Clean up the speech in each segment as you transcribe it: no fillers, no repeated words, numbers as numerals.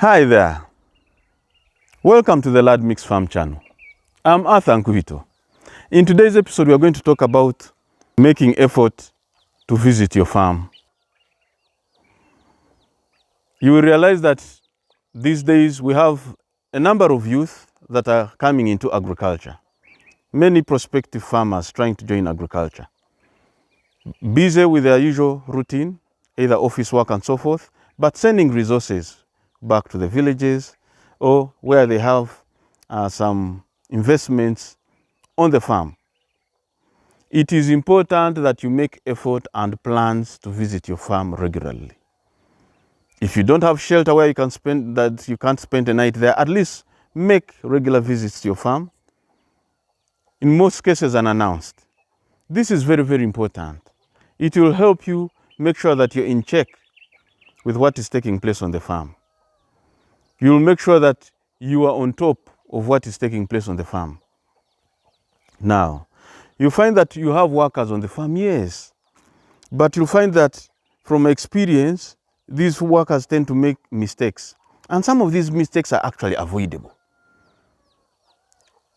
Hi there. Welcome to the Lad Mix Farm channel. I'm Arthur Nkuhito. In today's episode, we are going to talk about making effort to visit your farm. You will realize that these days we have a number of youth that are coming into agriculture. Many prospective farmers trying to join agriculture. Busy with their usual routine, either office work and so forth, but sending resources back to the villages or where they have some investments on the farm. It is important that you make effort and plans to visit your farm regularly. If you don't have shelter where you can't spend a night there, at least make regular visits to your farm. In most cases, unannounced. This is very, very important. It will help you make sure that you're in check with what is taking place on the farm. You will make sure that you are on top of what is taking place on the farm. Now, you find that you have workers on the farm, yes, but you'll find that from experience, these workers tend to make mistakes. And some of these mistakes are actually avoidable.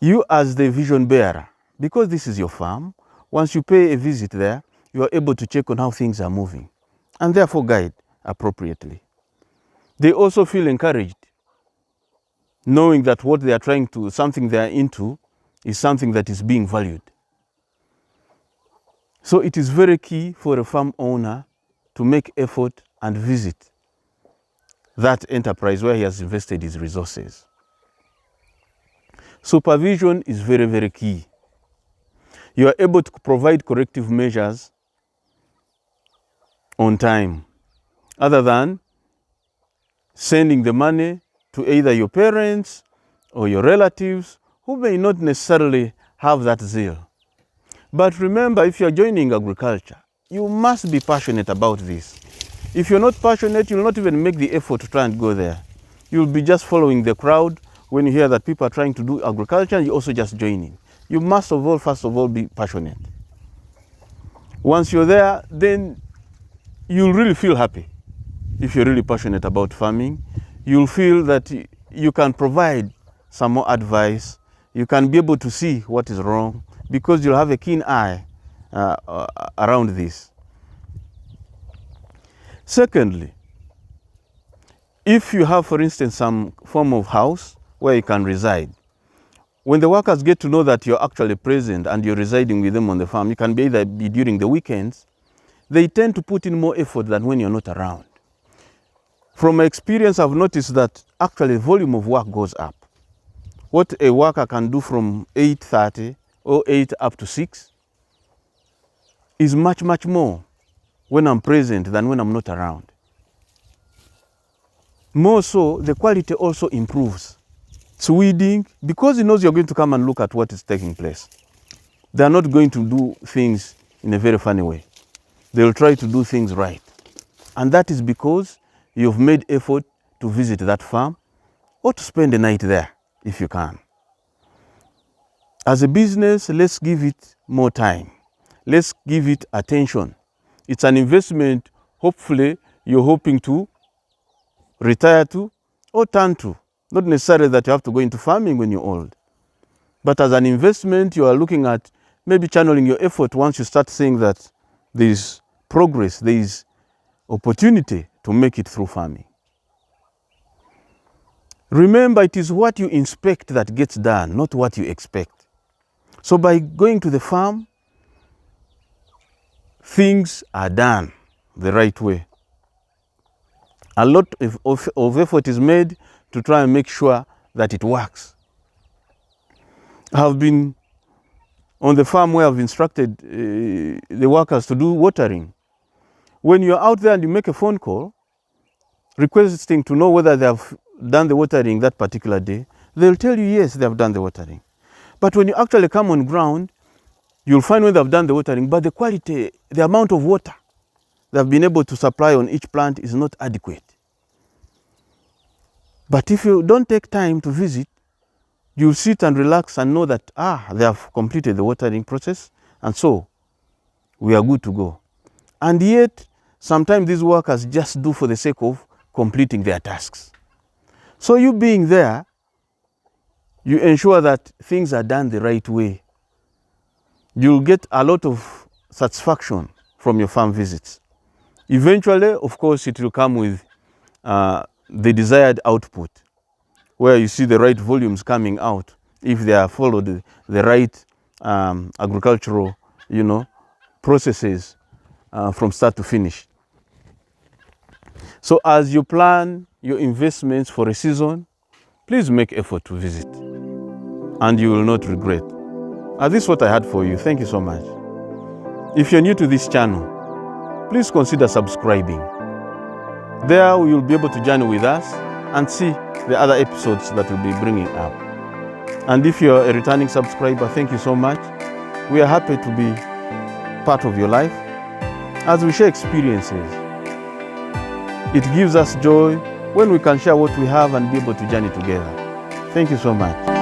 You as the vision bearer, because this is your farm, once you pay a visit there, you are able to check on how things are moving and therefore guide appropriately. They also feel encouraged, knowing that what they are trying to, something they are into, is something that is being valued. So it is very key for a farm owner to make effort and visit that enterprise where he has invested his resources. Supervision is very, very key. You are able to provide corrective measures on time, other than sending the money to either your parents or your relatives who may not necessarily have that zeal. But remember, if you are joining agriculture, you must be passionate about this. If you're not passionate, you'll not even make the effort to try and go there. You'll be just following the crowd. When you hear that people are trying to do agriculture, you also just join in. You must first of all, be passionate. Once you're there, then you'll really feel happy. If you're really passionate about farming, you'll feel that you can provide some more advice. You can be able to see what is wrong because you'll have a keen eye around this. Secondly, if you have, for instance, some form of house where you can reside, when the workers get to know that you're actually present and you're residing with them on the farm, you can either be during the weekends, they tend to put in more effort than when you're not around. From my experience, I've noticed that actually the volume of work goes up. What a worker can do from 8:30 or 8 up to 6 is much, much more when I'm present than when I'm not around. More so, the quality also improves. It's weeding, because he knows you're going to come and look at what is taking place. They're not going to do things in a very funny way. They'll try to do things right. And that is because you've made effort to visit that farm or to spend the night there if you can. As a business, let's give it more time. Let's give it attention. It's an investment, hopefully, you're hoping to retire to or turn to. Not necessarily that you have to go into farming when you're old. But as an investment, you are looking at maybe channeling your effort once you start seeing that there is progress, there is opportunity to make it through farming. Remember, it is what you inspect that gets done, not what you expect. So by going to the farm, things are done the right way. A lot of effort is made to try and make sure that it works. I have been on the farm where I've instructed the workers to do watering. When you're out there and you make a phone call, requesting to know whether they have done the watering that particular day, they'll tell you, yes, they have done the watering. But when you actually come on ground, you'll find when they've done the watering, but the quality, the amount of water they've been able to supply on each plant is not adequate. But if you don't take time to visit, you'll sit and relax and know that, they have completed the watering process, and so we are good to go. And yet, sometimes these workers just do for the sake of completing their tasks. So you being there, you ensure that things are done the right way. You'll get a lot of satisfaction from your farm visits. Eventually, of course, it will come with the desired output, where you see the right volumes coming out if they are followed the right agricultural, processes from start to finish. So as you plan your investments for a season, please make effort to visit, and you will not regret. This is what I had for you. Thank you so much. If you're new to this channel, please consider subscribing. There you'll be able to journey with us and see the other episodes that we'll be bringing up. And if you're a returning subscriber, thank you so much. We are happy to be part of your life as we share experiences. It gives us joy when we can share what we have and be able to journey together. Thank you so much.